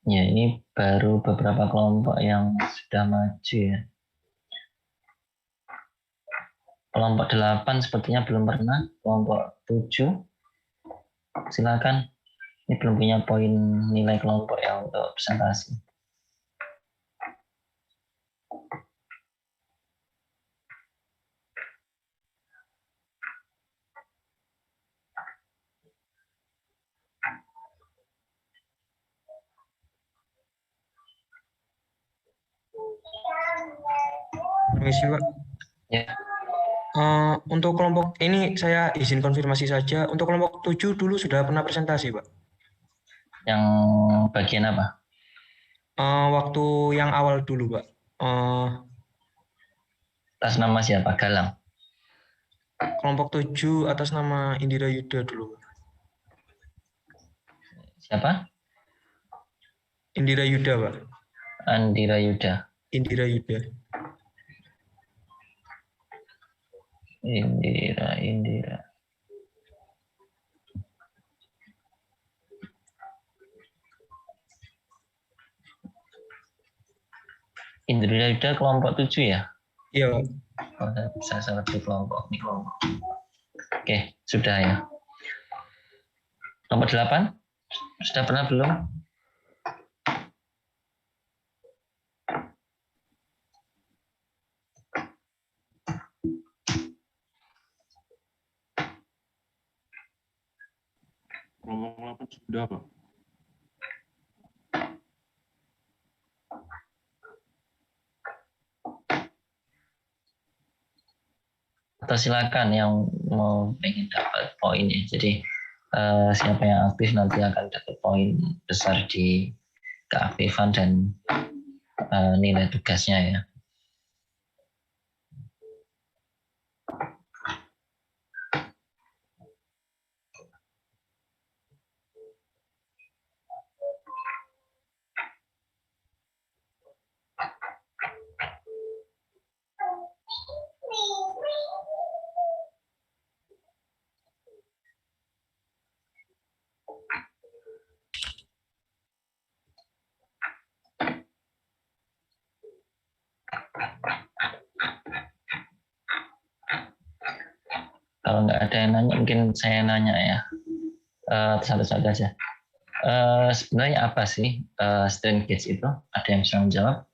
Ya, ini baru beberapa kelompok yang sudah maju ya. Kelompok 8 sepertinya belum pernah. Kelompok 7, silakan. Ini belum punya poin nilai kelompok ya untuk presentasi. Permisi, Pak. Ya. Untuk kelompok ini saya izin konfirmasi saja. Untuk kelompok 7 dulu sudah pernah presentasi, Pak? Yang bagian apa? Waktu yang awal dulu, Pak. Atas nama siapa? Galang. Kelompok 7 atas nama Indira Yuda dulu, Pak. Siapa? Indira Yuda, Pak. Andira Yuda. Indira Yuda. Indira. Indira Yuda kelompok 7 ya? Iya, Pak. Oh, saya salah di kelompok. Ini kelompok. Oke, sudah ya. Kelompok 8? Sudah pernah belum? Kelompok 8 sudah, Pak. Atau silakan yang mau pengen dapat poin ya. Jadi siapa yang aktif nanti akan dapat poin besar di keaktifan dan nilai tugasnya ya. Kalau nggak ada yang nanya, mungkin saya nanya ya. Satu-satu aja. Sebenarnya apa sih strain gauge itu? Ada yang bisa menjawab?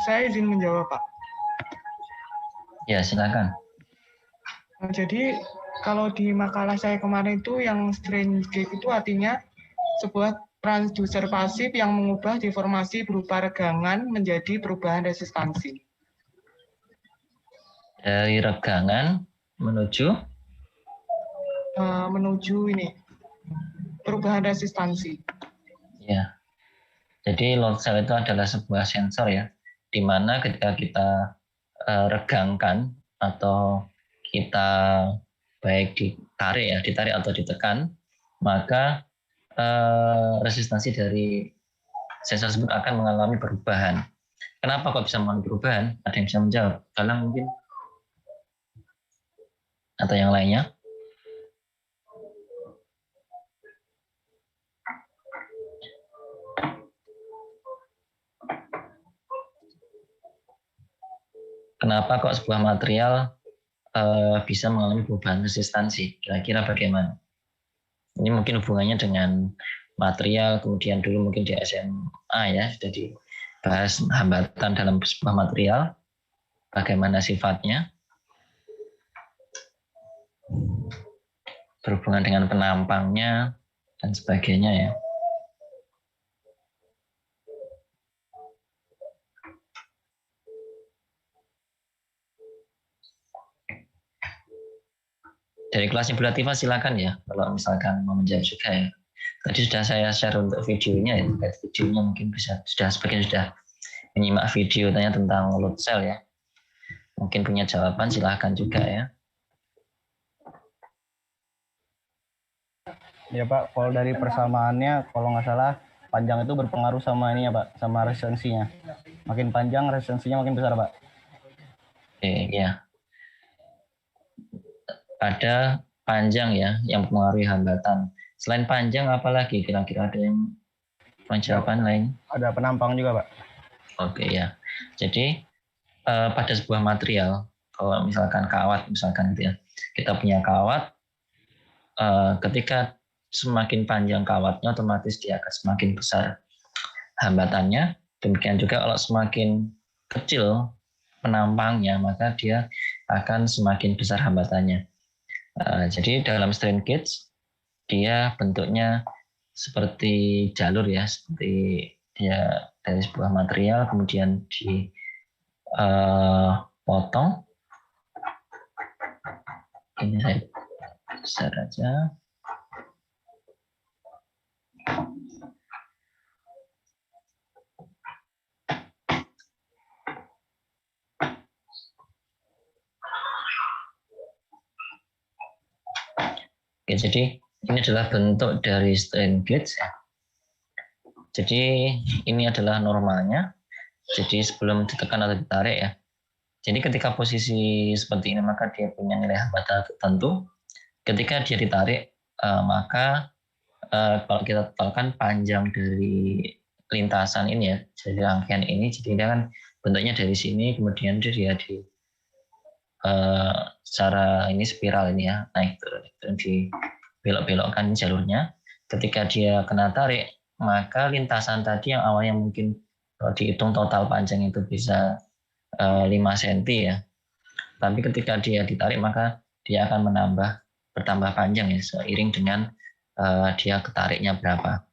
Saya izin menjawab, Pak. Ya, silakan. Jadi kalau di makalah saya kemarin itu yang strain gauge itu artinya sebuah transducer pasif yang mengubah deformasi berupa regangan menjadi perubahan resistansi. Dari regangan menuju ini perubahan resistansi. ya. Jadi load cell itu adalah sebuah sensor ya, di mana ketika kita regangkan atau kita baik ditarik atau ditekan, maka resistansi dari sensor tersebut akan mengalami perubahan. Kenapa kok bisa mengalami perubahan? Ada yang bisa menjawab? Galang mungkin? Atau yang lainnya? Kenapa kok sebuah material bisa mengalami perubahan resistansi? Kira-kira bagaimana? Ini mungkin hubungannya dengan material, kemudian dulu mungkin di SMA ya, sudah dibahas hambatan dalam sebuah material, bagaimana sifatnya, berhubungan dengan penampangnya, dan sebagainya ya. Dari kelasnya Bu Latifah silakan ya, kalau misalkan mau menjawab juga ya. Tadi sudah saya share untuk videonya ya, videonya mungkin bisa sebagian sudah menyimak video tanya tentang load cell ya. Mungkin punya jawaban, silahkan juga ya. Ya Pak, kalau dari persamaannya, kalau nggak salah panjang itu berpengaruh sama ini ya Pak, sama resistensinya. Makin panjang resistensinya makin besar Pak. Oke, ya. Ada panjang ya yang mempengaruhi hambatan. Selain panjang, apalagi kira-kira ada yang jawaban lain? Ada penampang juga Pak. Oke ya. Jadi pada sebuah material, kalau misalkan kawat, misalkan gitu ya, kita punya kawat, ketika semakin panjang kawatnya, otomatis dia akan semakin besar hambatannya. Demikian juga kalau semakin kecil penampangnya, maka dia akan semakin besar hambatannya. Jadi dalam strain gauge, dia bentuknya seperti jalur ya, seperti dia dari sebuah material kemudian dipotong. Ini saya besar aja. Oke, jadi ini adalah bentuk dari strain gauge. Jadi ini adalah normalnya. Jadi sebelum ditekan atau ditarik ya. Jadi ketika posisi seperti ini maka dia punya nilai hambatan tertentu. Ketika dia ditarik maka kalau kita totalkan panjang dari lintasan ini ya, jadi rangkaian ini, jadi dia kan bentuknya dari sini kemudian dia di secara ini spiral ini ya, naik turun dibelok-belokkan jalurnya. Ketika dia kena tarik, maka lintasan tadi yang awalnya mungkin kalau dihitung total panjang itu bisa 5 cm ya. Tapi ketika dia ditarik maka dia akan bertambah panjang ya, seiring dengan dia ketariknya berapa.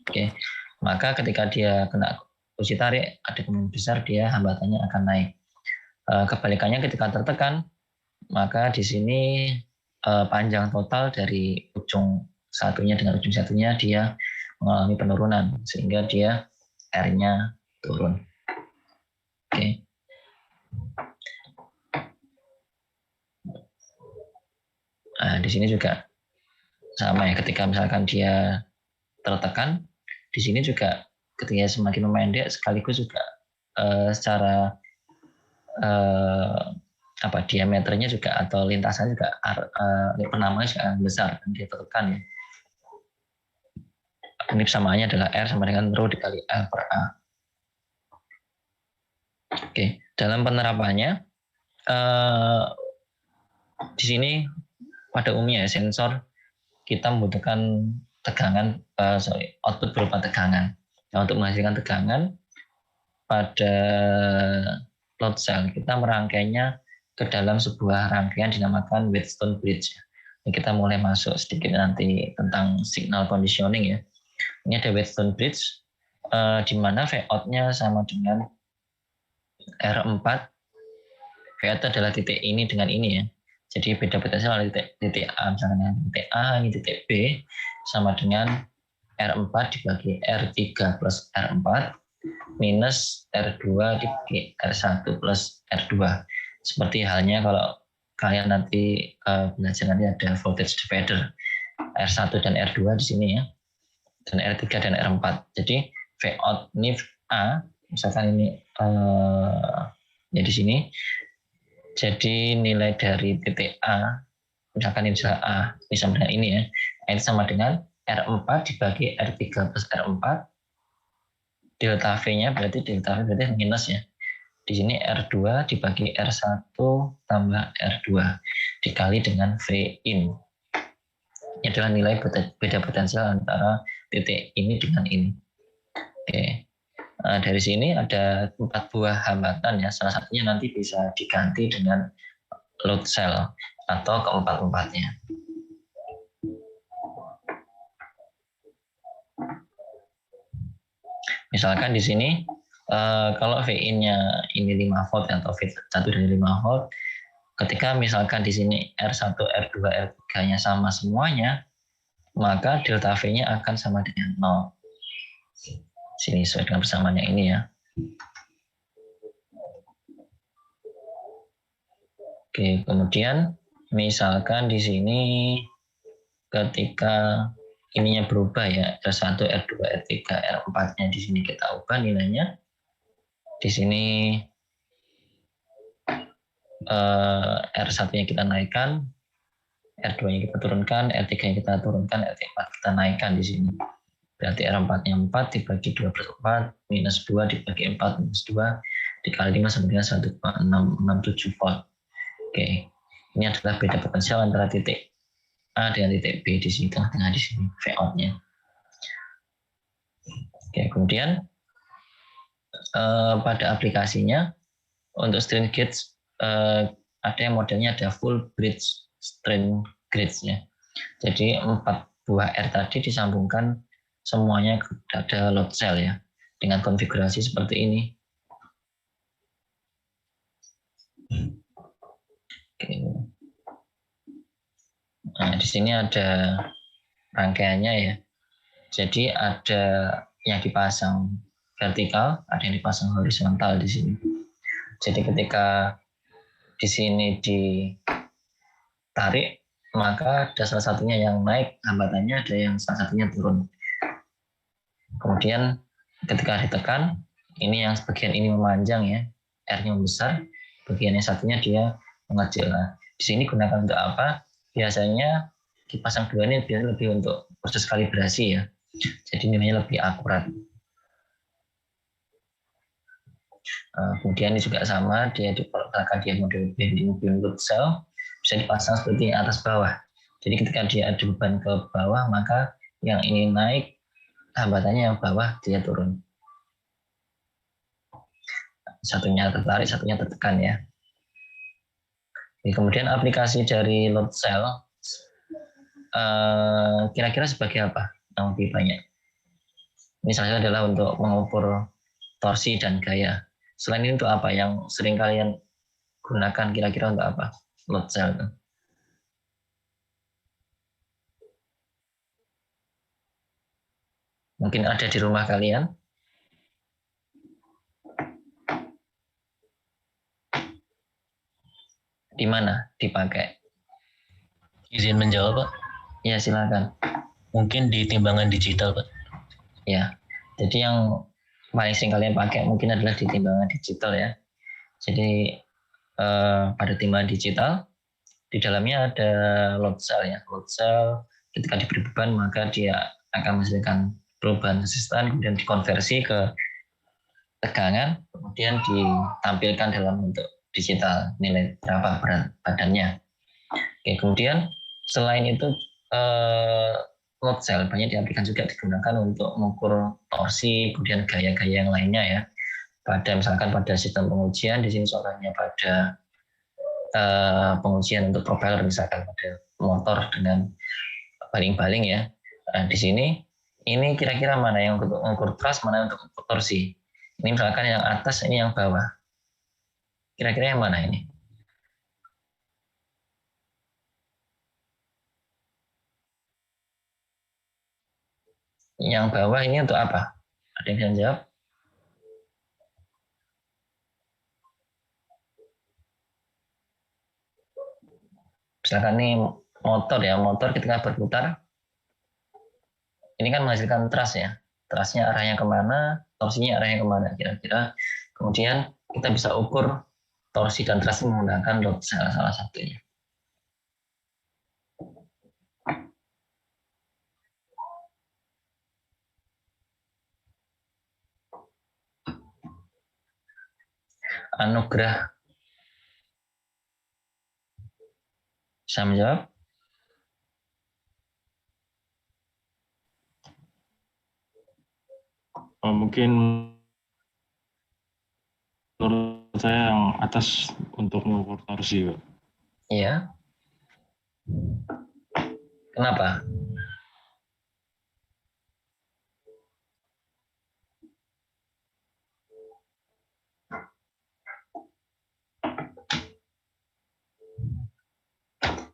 Oke. Maka ketika dia kena posisi tarik, ada kemungkinan besar dia hambatannya akan naik. Kebalikannya ketika tertekan, maka di sini panjang total dari ujung satunya dengan ujung satunya dia mengalami penurunan sehingga dia R-nya turun. Oke. Nah, di sini juga sama ya, ketika misalkan dia tertekan, di sini juga ketika semakin memendek sekaligus juga secara diameternya juga atau lintasannya juga penamanya juga besar dan dia tertekan ya. Ini persamaannya adalah R sama dengan rho dikali L per A. Oke, dalam penerapannya di sini pada umumnya sensor kita membutuhkan tegangan, output berupa tegangan. Nah, untuk menghasilkan tegangan pada load cell kita merangkainya ke dalam sebuah rangkaian dinamakan Wheatstone bridge. Ini kita mulai masuk sedikit nanti tentang signal conditioning ya. Ini ada Wheatstone bridge di mana Vout-nya sama dengan R4. Vout adalah titik ini dengan ini ya. Jadi beda potensial adalah titik A, misalnya titik A, ini titik B, sama dengan R4 dibagi R3 plus R4 minus R2 dibagi R1 plus R2. Seperti halnya kalau kalian nanti belajar nanti ada voltage divider R1 dan R2 di sini ya, dan R3 dan R4. Jadi Vout ini A, misalkan ini ya di sini. Jadi nilai dari titik A, misalkan ini adalah A, ini sama dengan ini ya, ini sama dengan R4 dibagi R3 plus R4, delta V-nya berarti minus ya. Di sini R2 dibagi R1 tambah R2 dikali dengan V-in. Ini adalah nilai beda potensial antara titik ini dengan ini. Oke. Nah, dari sini ada 4 buah hambatan ya. Salah satunya nanti bisa diganti dengan load cell atau keempat-empatnya. Misalkan di sini kalau V-in-nya ini 5 volt atau V1 dari 5 volt, ketika misalkan di sini R1, R2, R3-nya sama semuanya, maka delta V-nya akan sama dengan 0. Sini sesuai dengan persamaan yang ini ya. Oke, kemudian misalkan di sini ketika ininya berubah ya, R1, R2, R3, R4-nya di sini kita ubah nilainya. Di sini R1-nya kita naikkan, R2-nya kita turunkan, R3-nya kita turunkan, R4 kita naikkan di sini. Berarti R4-nya 4 dibagi 2 plus 4, minus 2 dibagi 4, minus 2, dikali 5 sama dengan 1,667 volt. Oke, ini adalah beda potensial antara titik A dengan titik B di sini, tengah-tengah di sini, Vout-nya. Oke, kemudian pada aplikasinya, untuk strain gauge, ada yang modelnya ada full bridge strain gauge-nya. Jadi 4 buah R tadi disambungkan semuanya ada load cell ya, dengan konfigurasi seperti ini. Oke. Nah, di sini ada rangkaiannya ya. Jadi ada yang dipasang vertikal, ada yang dipasang horizontal di sini. Jadi ketika di sini ditarik, maka ada salah satunya yang naik hambatannya, ada yang salah satunya turun. Kemudian ketika ditekan, ini yang bagian ini memanjang ya, R-nya membesar, bagian yang satunya dia mengecil. Nah, di sini gunakan untuk apa? Biasanya dipasang dua ini biasanya lebih untuk proses kalibrasi ya. Jadi nilainya lebih akurat. Kemudian ini juga sama, dia diperkenalkan dia model bending beam load cell, bisa dipasang seperti atas bawah. Jadi ketika dia ada beban ke bawah, maka yang ini naik, hambatannya yang bawah dia turun. Satunya tertarik, satunya tertekan ya. Kemudian aplikasi dari load cell kira-kira sebagai apa yang lebih banyak? Ini salah satu adalah untuk mengukur torsi dan gaya. Selain itu untuk apa yang sering kalian gunakan kira-kira untuk apa? Load cell itu. Mungkin ada di rumah kalian. Di mana dipakai? Izin menjawab, Pak. Ya, silakan. Mungkin di timbangan digital, Pak. Ya, jadi yang paling sering kalian pakai mungkin adalah di timbangan digital ya. Jadi pada timbangan digital di dalamnya ada load cell ya. Load cell ketika diberi beban maka dia akan menghasilkan perubahan resistan, kemudian dikonversi ke tegangan, kemudian ditampilkan dalam bentuk digital nilai berapa berat badannya. Oke, kemudian selain itu load cell banyak diaplikasikan juga digunakan untuk mengukur torsi, kemudian gaya-gaya yang lainnya ya. Pada misalkan pada sistem pengujian di sini contohnya pada pengujian untuk propeller misalkan pada motor dengan baling-baling ya. Nah, di sini ini kira-kira mana yang untuk mengukur thrust, mana untuk mengukur torsi. Ini misalkan yang atas, ini yang bawah. Kira-kira yang mana ini? Yang bawah ini untuk apa? Ada yang bisa jawab? Misalkan ini motor ya, motor ketika berputar, ini kan menghasilkan thrust ya. Thrustnya arahnya kemana, torsinya arahnya kemana kira-kira. Kemudian kita bisa ukur torsi dan thrust menggunakan load cell salah satunya. Anugerah bisa menjawab? Mungkin menurut saya yang atas untuk mengukur torsi, Pak. Iya. Kenapa?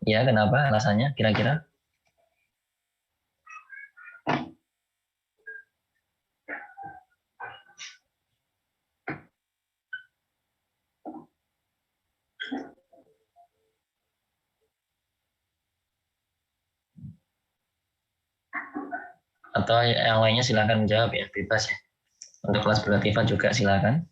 Ya, kenapa alasannya kira-kira? Atau yang lainnya silakan menjawab ya, bebas ya. Untuk kelas berlatifat juga silakan.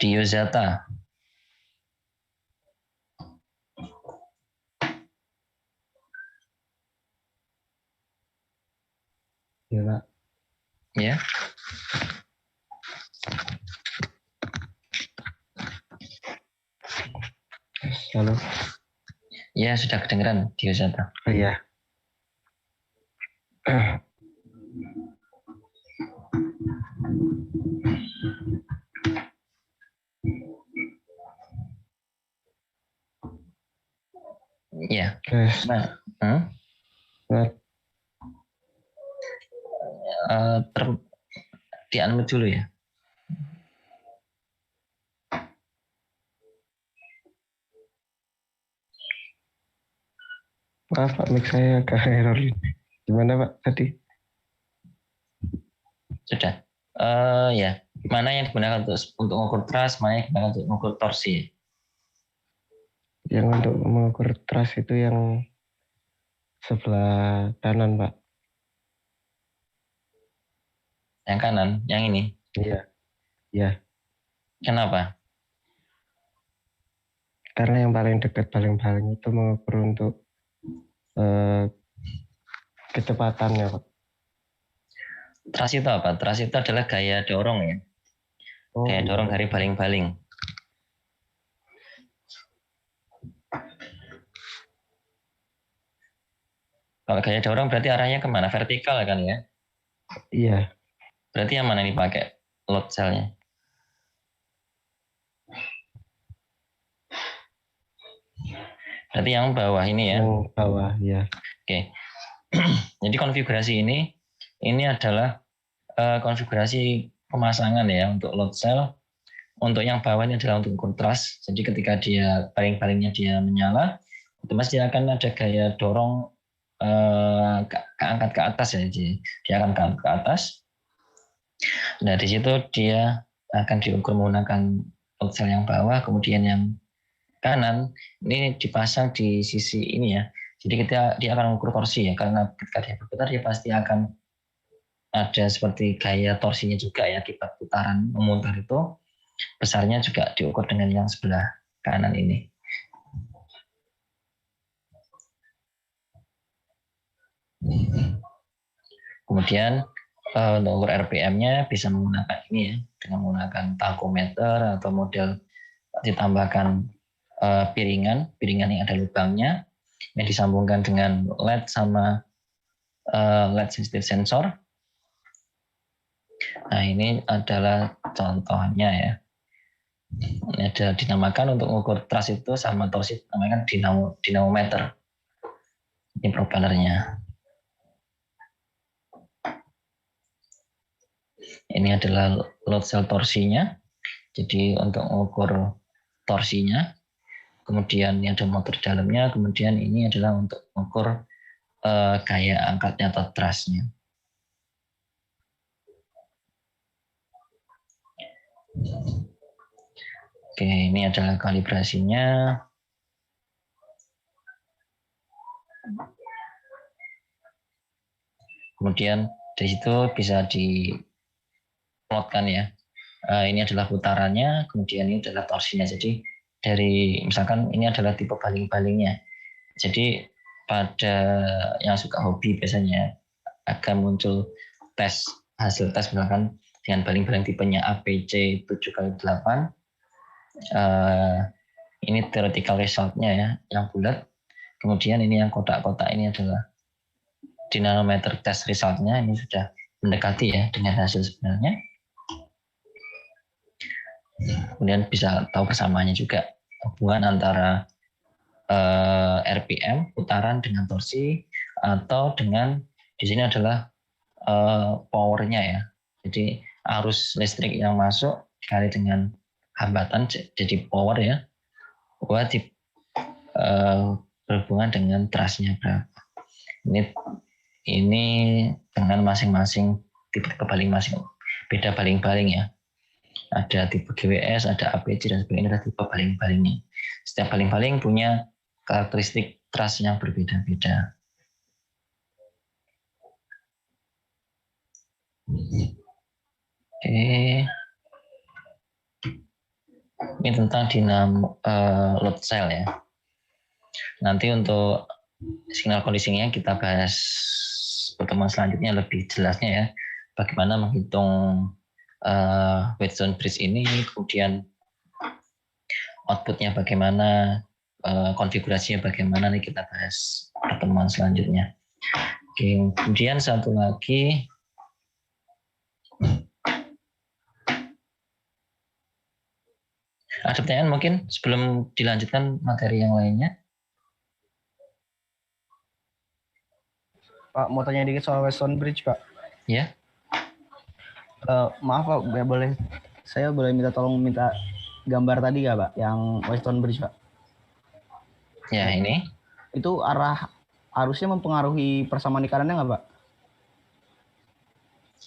Diozata. Ya, Pak. Ya. Halo. Ya, sudah kedengeran Diozata. Oh, iya. Ya. Guys, Nah, nah, di-unmute dulu ya. maaf Pak, mic saya agak error. Gimana Pak tadi? Sudah. Ya, mana yang digunakan untuk mengukur thrust, mana yang digunakan untuk mengukur torsi? Yang untuk mengukur thrust itu yang sebelah kanan Pak. Yang kanan, yang ini. Iya. Iya. Kenapa? Karena yang paling dekat paling itu mengukur untuk kecepatannya Pak. Thrust itu apa? Thrust itu adalah gaya dorong ya. Oh, Gaya dorong dari baling-baling. Kalau gaya dorong berarti arahnya kemana? Vertikal kan ya? Iya. Berarti yang mana nih pakai load cell-nya? Berarti yang bawah ini ya? Yang bawah, ya. Oke. Jadi konfigurasi ini adalah konfigurasi pemasangan ya untuk load cell. Untuk yang bawah ini adalah untuk ukur thrust. Jadi ketika dia baling-balingnya dia menyala, otomatis dia akan ada gaya dorong keangkat ke atas ya. Jadi dia akan keangkat ke atas. Nah di situ dia akan diukur menggunakan load cell yang bawah, kemudian yang kanan ini dipasang di sisi ini ya. Jadi ketika dia akan mengukur torsi ya, karena ketika dia berputar dia pasti akan ada seperti gaya torsinya juga ya, akibat putaran memutar itu besarnya juga diukur dengan yang sebelah kanan ini. Kemudian untuk ukur RPM-nya bisa menggunakan ini ya, dengan menggunakan tachometer atau model ditambahkan piringan yang ada lubangnya yang disambungkan dengan LED sama LED sensitive sensor. Nah ini adalah contohnya ya. Ini ada dinamakan untuk mengukur thrust itu sama torsi namanya dinamometer. Ini propellernya. Ini adalah load cell torsinya. Jadi untuk mengukur torsinya. Kemudian ini ada motor dalamnya. Kemudian ini adalah untuk mengukur gaya angkatnya atau thrust-nya. Oke, ini adalah kalibrasinya. Kemudian dari situ bisa diplotkan ya. Ini adalah putarannya, kemudian ini adalah torsinya. Jadi dari misalkan ini adalah tipe baling-balingnya. Jadi pada yang suka hobi biasanya akan muncul hasil tes misalkan dengan baling-baling tipenya APC 7x8. Ini theoretical result-nya ya, yang bulat. Kemudian ini yang kotak-kotak ini adalah dinamometer test result-nya, ini sudah mendekati ya dengan hasil sebenarnya. Kemudian bisa tahu persamaannya juga, hubungan antara RPM putaran dengan torsi, atau dengan di sini adalah powernya ya. Jadi arus listrik yang masuk dikali dengan hambatan jadi power ya, buat berhubungan dengan thrust-nya berapa. Ini dengan masing-masing tipe kebaling masing beda baling-baling ya. Ada tipe GWS, ada APC dan sebagainya, ada tipe baling-balingnya. Setiap baling-baling punya karakteristik trust yang berbeda-beda. Oke. Ini tentang dinamo load cell ya. Nanti untuk signal conditioning kita bahas pertemuan selanjutnya lebih jelasnya ya. Bagaimana menghitung weight zone bridge ini, kemudian outputnya bagaimana, konfigurasinya bagaimana, nih kita bahas pertemuan selanjutnya. Oke, kemudian satu lagi, ada pertanyaan mungkin sebelum dilanjutkan materi yang lainnya? Pak, mau tanya dikit soal Weston Bridge, Pak. Ya. Maaf Pak, saya boleh minta gambar tadi nggak Pak, yang Weston Bridge Pak? Ya, ini. Itu arusnya mempengaruhi persamaan tekanannya nggak Pak?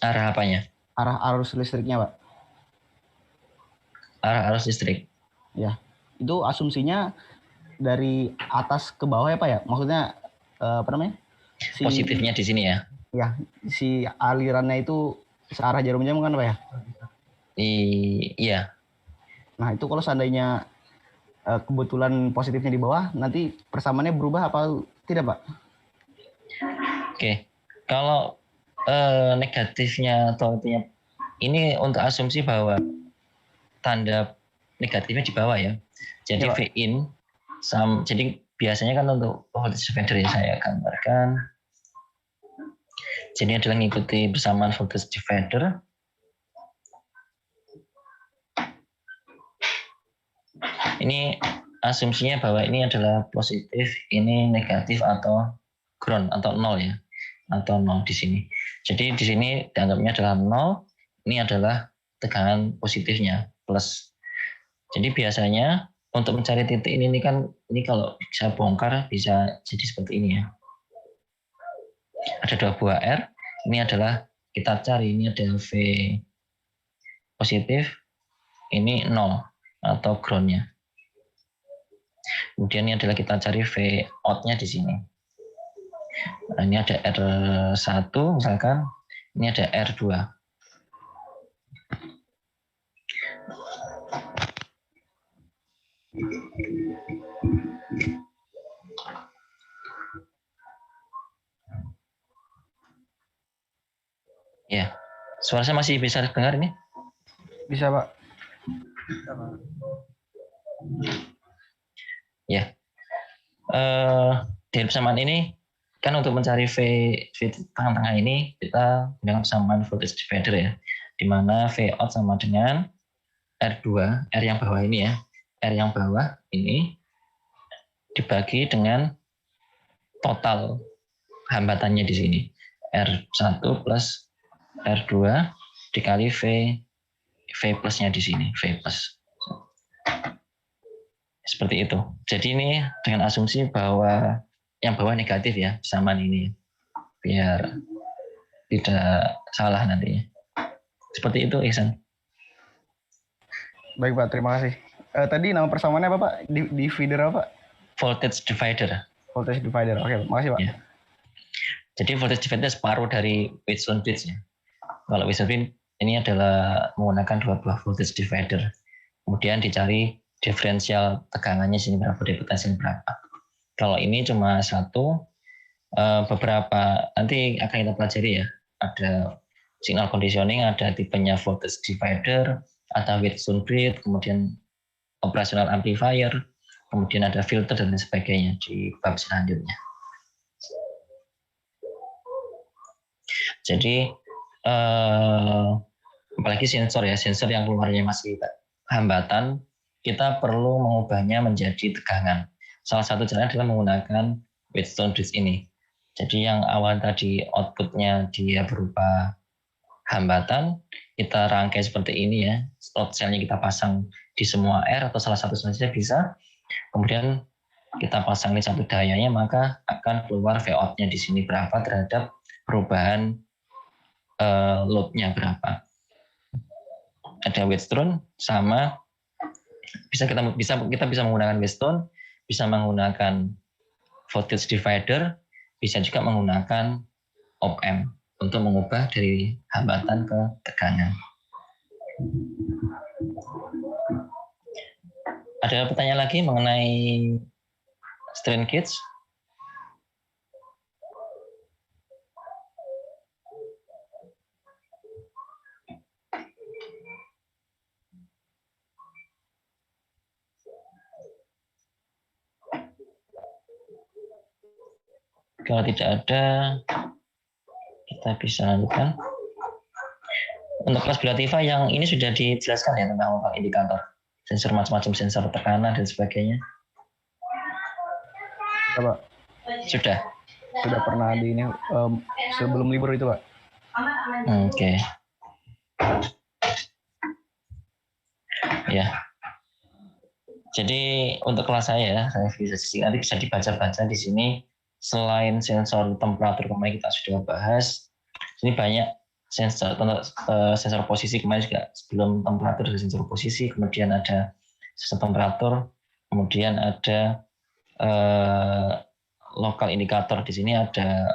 Arah apanya? Arah arus listriknya Pak. Arah arus listrik. Ya, itu asumsinya dari atas ke bawah ya Pak ya? Maksudnya apa namanya? Positifnya di sini ya? Ya, si alirannya itu searah jarum jam kan Pak ya? Iya. Nah itu kalau seandainya kebetulan positifnya di bawah, nanti persamaannya berubah apa tidak Pak? Oke, kalau negatifnya atau ini untuk asumsi bahwa tanda negatifnya di bawah ya. Jadi Ya, V-in, jadi biasanya kan untuk voltage divider yang saya gambarkan. Jadi adalah mengikuti bersamaan voltage divider. Ini asumsinya bahwa ini adalah positif, ini negatif atau ground atau nol ya, atau nol di sini. Jadi di sini dianggapnya adalah nol, ini adalah tegangan positifnya plus. Jadi biasanya untuk mencari titik ini kan, ini kalau saya bongkar bisa jadi seperti ini ya. Ada dua buah R, ini adalah kita cari, ini ada V positif, ini nol atau groundnya. Kemudian ini adalah kita cari V out-nya di sini. Nah, ini ada R1 misalkan, ini ada R2. Ya, suara saya masih bisa dengar ini? Bisa Pak. Ya, dari persamaan ini kan untuk mencari V tengah-tengah ini kita gunakan persamaan voltage divider ya, di mana V out sama dengan R2, R yang bawah ini ya, R yang bawah ini dibagi dengan total hambatannya di sini, R1 plus R2 dikali V plusnya di sini, V plus. Seperti itu. Jadi ini dengan asumsi bahwa yang bawah negatif ya, persamaan ini. Biar tidak salah nantinya. Seperti itu, Ihsan. Baik Pak, terima kasih. Tadi nama persamaannya apa Pak? Divider apa? Voltage divider. Voltage divider. Oke, makasih Pak. Ya. Jadi voltage divider separuh dari weight zone bridge ya. Kalau weight zone bridge ini adalah menggunakan dua buah voltage divider. Kemudian dicari diferensial tegangannya sini berapa, potensial berapa. Kalau ini cuma satu, beberapa nanti akan kita pelajari ya. Ada signal conditioning, ada tipenya voltage divider, ada weight zone bridge, kemudian operational amplifier, kemudian ada filter dan lain sebagainya di bab selanjutnya. Jadi apalagi sensor ya, sensor yang keluarnya masih hambatan, kita perlu mengubahnya menjadi tegangan. Salah satu caranya adalah menggunakan weight zone bridge ini. Jadi yang awal tadi outputnya dia berupa hambatan, kita rangkai seperti ini ya, load cell-nya kita pasang di semua R atau salah satu saja bisa. Kemudian kita pasang ini satu dayanya, maka akan keluar Vout-nya di sini berapa terhadap perubahan load-nya berapa. Ada Wheatstone sama kita bisa menggunakan Wheatstone, bisa menggunakan voltage divider, bisa juga menggunakan op-amp untuk mengubah dari hambatan ke tegangan. Ada pertanyaan lagi mengenai strain gauge? Kalau tidak ada, kita bisa lanjutkan. Untuk kelas Bilativa yang ini sudah dijelaskan ya tentang indikator, sensor macam-macam, sensor tekanan dan sebagainya. Ya, Pak. Sudah. Sudah pernah di ini sebelum libur itu, Pak. Oke. Ya. Jadi untuk kelas saya nanti bisa dibaca-baca di sini. Selain sensor temperatur kemarin kita sudah bahas, ini banyak sensor posisi kemarin juga. Sebelum temperatur ada sensor posisi, kemudian ada sensor temperatur, kemudian ada lokal indikator. Di sini ada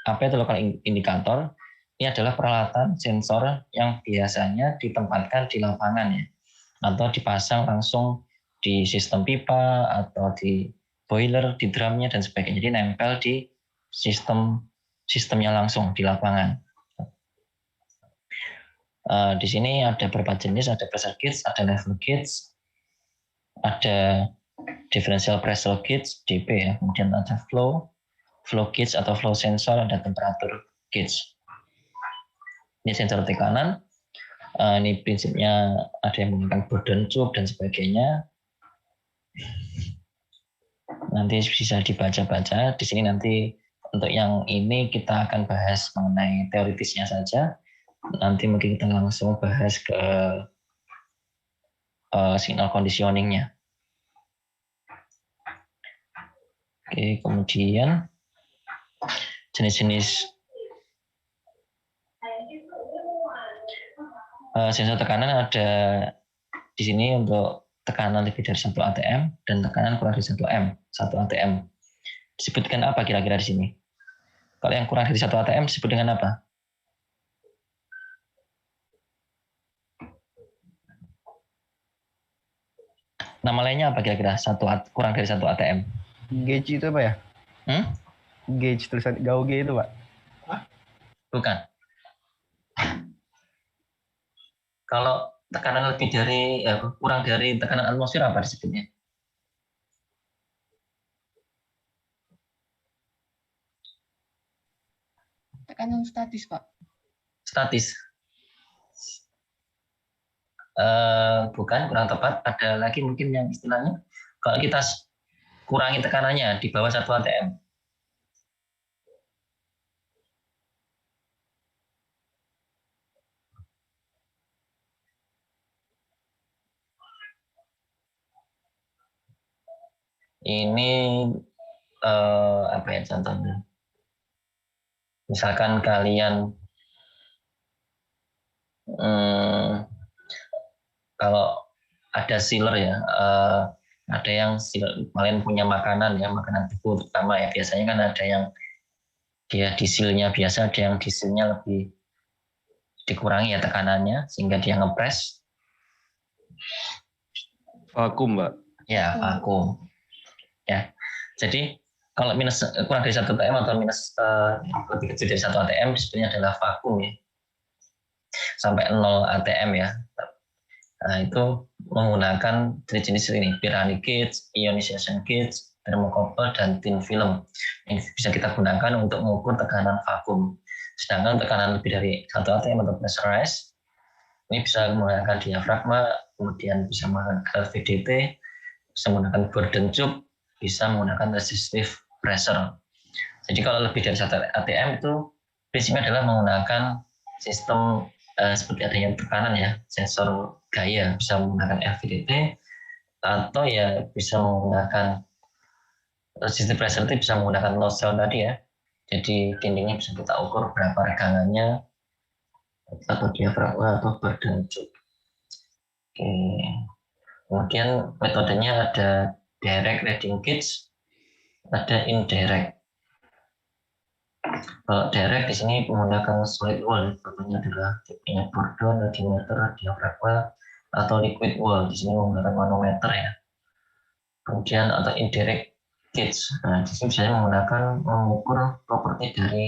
apa itu lokal indikator? Ini adalah peralatan sensor yang biasanya ditempatkan di lapangan ya, atau dipasang langsung di sistem pipa atau di boiler, di drumnya dan sebagainya. Jadi nempel di sistemnya langsung di lapangan. Di sini ada beberapa jenis, ada pressure gauge, ada level gauge, ada differential pressure gauge (DP) ya, kemudian ada flow gauge atau flow sensor, ada temperatur gauge. Ini sensor tekanan. Ini prinsipnya ada yang menggunakan Bourdon tube dan sebagainya. Nanti bisa dibaca-baca. Di sini nanti untuk yang ini kita akan bahas mengenai teoritisnya saja. Nanti mungkin kita langsung bahas ke signal conditioning-nya. Oke, kemudian jenis-jenis sensor tekanan ada di sini untuk tekanan lebih dari 1 atm dan tekanan kurang dari 1 atm. Disebutkan apa kira-kira di sini? Kalau yang kurang dari 1 atm disebut dengan apa? Nama lainnya apa kira-kira? Kurang dari 1 atm. Gauge itu apa ya? Gauge tulisan gauge itu, Pak? Bukan. Kalau tekanan lebih dari kurang dari tekanan atmosfer apa disebutnya? Tekanan statis, Pak. Statis. Bukan, kurang tepat. Ada lagi mungkin yang istilahnya kalau kita kurangi tekanannya di bawah 1 atm. Ini apa ya contohnya? Misalkan kalian kalau ada sealer ya, ada yang kalian punya makanan ya, makanan beku terutama ya, biasanya kan ada yang dia disilnya biasa, ada yang disilnya lebih dikurangi ya tekanannya sehingga dia ngepres. Vakum, Mbak. Ya, vakum. Ya, jadi kalau kurang dari 1 atm atau lebih kecil dari 1 atm sebenarnya adalah vakum ya. Sampai 0 atm ya. Nah, itu menggunakan jenis ini, Pirani gauge, ionization gauge, thermocouple, dan thin film. Ini bisa kita gunakan untuk mengukur tekanan vakum. Sedangkan tekanan lebih dari 1 atm atau pressurized, ini bisa menggunakan diafragma, kemudian bisa menggunakan VDT, bisa menggunakan Bourdon tube, bisa menggunakan resistive pressure. Jadi kalau lebih dari 1 atm itu prinsipnya adalah menggunakan sistem seperti adanya tekanan ya, sensor gaya, bisa menggunakan LVDT atau ya bisa menggunakan Resistive pressure itu bisa menggunakan load cell tadi ya. Jadi dindingnya bisa kita ukur berapa regangannya atau diafragma atau burden tube. Oke. Kemudian metodenya ada direct reading gauge, ada indirect. Kalau direct di sini menggunakan solid wall, contohnya adalah tipenya Bourdon, radimeter, diafragma, atau liquid wall. Di sini menggunakan manometer ya. Kemudian atau indirect gauge. Nah, di sini biasanya menggunakan mengukur properti dari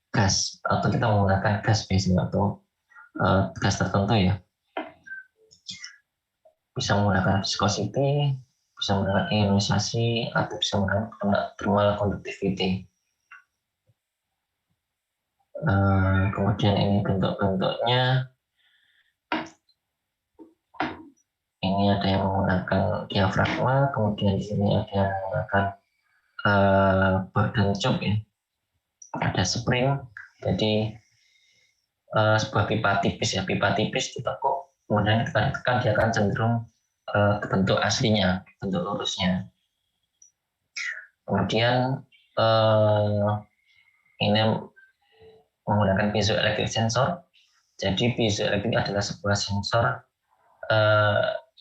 gas atau kita menggunakan gas biasanya atau gas tertentu ya. Bisa menggunakan viscosity, bisa menggunakan ionisasi, atau bisa menggunakan thermal conductivity. Kemudian ini bentuk-bentuknya. Ini ada yang menggunakan diafragma, kemudian di sini ada yang menggunakan burden tube ya. Ada spring, jadi sebuah pipa tipis ya. Pipa tipis ditekuk, kemudian ditekan dia akan cenderung ke bentuk aslinya, bentuk lurusnya. Kemudian ini menggunakan piezoelectric sensor. Jadi piezoelectric adalah sebuah sensor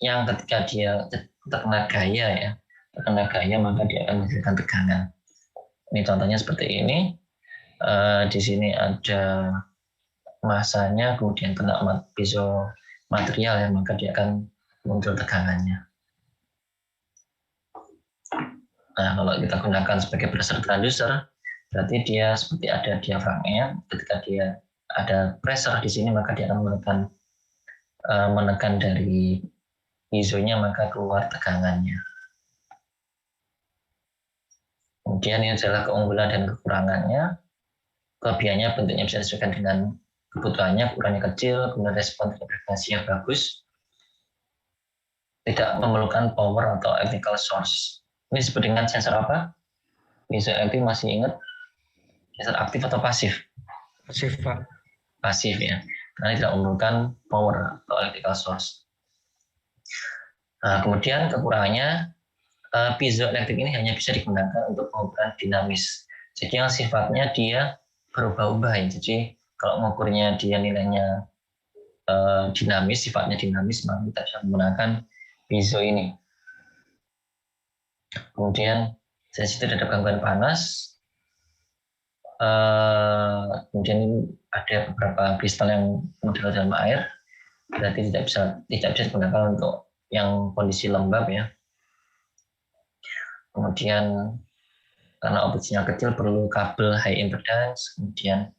yang ketika dia terkena gaya ya, terkena gaya maka dia akan menghasilkan tegangan. Ini contohnya seperti ini. Di sini ada masanya, kemudian kena piezo material ya, maka dia akan muncul tegangannya. Nah, kalau kita gunakan sebagai pressure transducer, berarti dia seperti ada diafragmanya. Ketika dia ada pressure di sini, maka dia akan menekan dari piezonya, maka keluar tegangannya. Kemudian ini adalah keunggulan dan kekurangannya. Kelebihannya bentuknya bisa disesuaikan dengan kebutuhannya, ukurannya kecil, kemudian respon frekuensi yang bagus, tidak memerlukan power atau electrical source. Ini disebut dengan sensor apa? Piezoelectric masih ingat? Sensor aktif atau pasif? Pasif, Pak. Pasif ya, karena tidak memerlukan power atau electrical source. Nah, kemudian kekurangannya, piezoelectric ini hanya bisa digunakan untuk pengukuran dinamis. Jadi yang sifatnya dia berubah-ubah ya. Jadi kalau mengukurnya dia nilainya dinamis, sifatnya dinamis, maka kita bisa menggunakan piezo ini. Kemudian sensitif terhadap gangguan panas. Kemudian ada beberapa kristal yang model dalam air, berarti tidak bisa digunakan untuk yang kondisi lembab ya. Kemudian karena output sinyal kecil perlu kabel high impedance, kemudian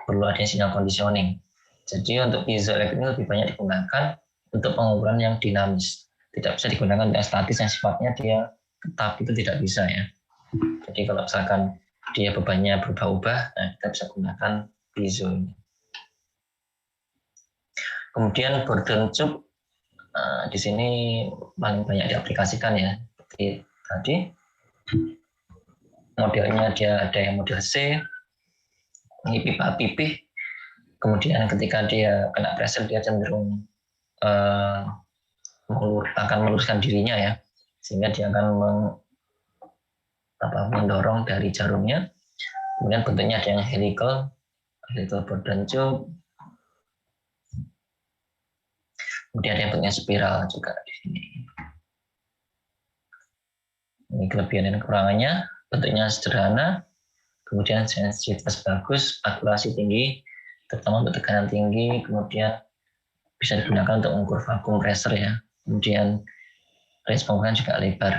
perlu ada sinyal conditioning. Jadi untuk piezoelectric ini lebih banyak digunakan untuk pengukuran yang dinamis. Tidak bisa digunakan untuk yang statis yang sifatnya dia tetap, itu tidak bisa ya. Jadi kalau misalkan dia bebannya berubah-ubah, nah kita bisa gunakan piezo ini. Kemudian burden tube di sini paling banyak diaplikasikan ya. Seperti tadi modelnya dia ada yang model C, ini pipa pipih. Kemudian ketika dia kena pressure dia cenderung akan meluruskan dirinya ya, sehingga dia akan mendorong dari jarumnya. Kemudian bentuknya ada yang helical burden tube. Kemudian ada yang bentuknya spiral juga di sini. Ini kelebihan dan kekurangannya. Bentuknya sederhana, kemudian sensitivitas bagus, akurasi tinggi, terutama untuk tekanan tinggi, kemudian bisa digunakan untuk mengukur vacuum pressure ya. Kemudian range pengukuran juga lebar.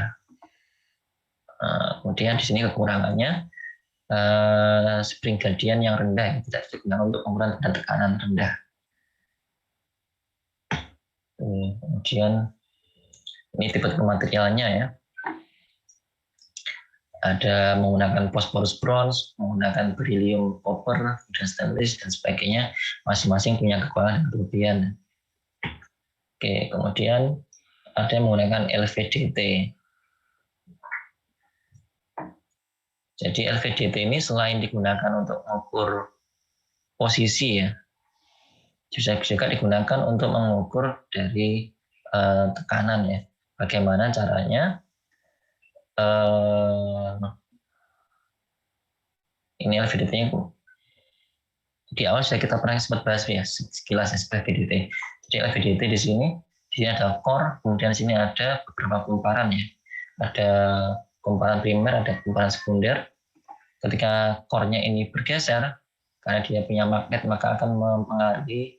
Kemudian di sini kekurangannya, spring gradient yang rendah, tidak digunakan untuk pengukuran dan tekanan rendah. Kemudian ini tipe materialnya ya. Ada menggunakan phosphorus bronze, menggunakan beryllium copper, dan stainless dan sebagainya. Masing-masing punya kekurangan dan kelebihan. Oke, kemudian ada yang menggunakan LVDT. Jadi LVDT ini selain digunakan untuk mengukur posisi ya, juga digunakan untuk mengukur dari tekanan ya. Bagaimana caranya? ini LVDT-nya di awal sudah kita pernah sempat bahas ya sekilas LVDT. Jadi LVDT di sini ada core, kemudian di sini ada beberapa kumparan ya. Ada kumparan primer, ada kumparan sekunder. Ketika core-nya ini bergeser karena dia punya magnet, maka akan mempengaruhi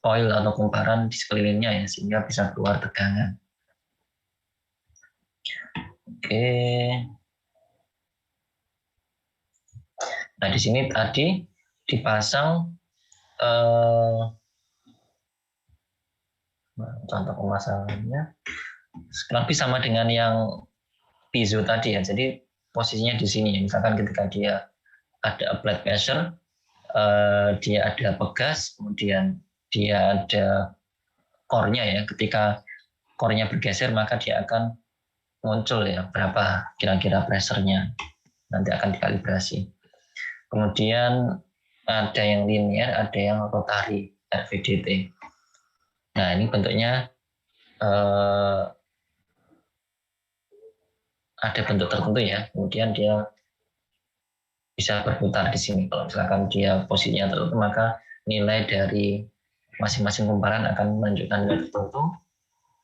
coil atau kumparan di sekelilingnya ya, sehingga bisa keluar tegangan. Oke. Nah, di sini tadi dipasang contoh pemasangannya lebih sama dengan yang piezo tadi ya. Jadi posisinya di sini. Misalkan ketika dia ada applied pressure, dia ada pegas, kemudian dia ada core-nya ya. Ketika core-nya bergeser, maka dia akan muncul ya berapa kira-kira pressure-nya. Nanti akan dikalibrasi. Kemudian ada yang linear, ada yang rotary LVDT. Nah, ini bentuknya ada bentuk tertentu ya. Kemudian dia bisa berputar di sini. Kalau misalkan dia posisinya tertentu, maka nilai dari masing-masing kumparan akan menunjukkan nilai tertentu,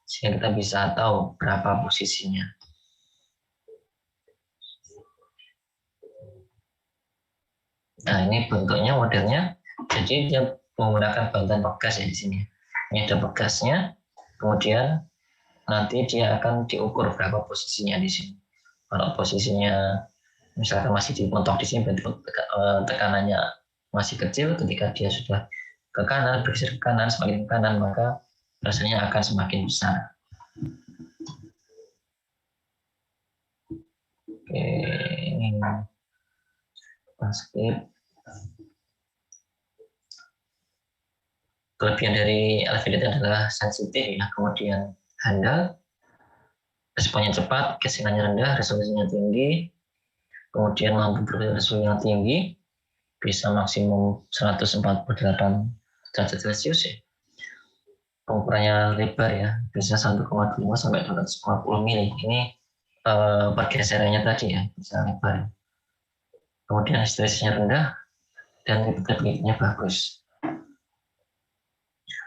sehingga kita bisa tahu berapa posisinya. Nah, ini bentuknya modelnya. Jadi dia menggunakan bantuan pegas ya di sini. Ini ada pegasnya. Kemudian nanti dia akan diukur berapa posisinya di sini. Kalau posisinya misalkan masih dimentok di sini, berarti tekanannya masih kecil. Ketika dia sudah ke kanan, bergeser ke kanan, semakin ke kanan, maka rasanya akan semakin besar. Oke, ini skip. Kelebihan dari LVDT adalah sensitif ya, kemudian handal, responnya cepat, kesinannya rendah, resolusinya tinggi, kemudian mampu berresolusi yang tinggi, bisa maksimum 148 derajat Celcius ya. Pengukurannya lebar ya, bisa 1,5 sampai 250 mili. Ini pergeserannya tadi ya, bisa lebar. Kemudian histerisnya rendah dan repeatability-nya bagus.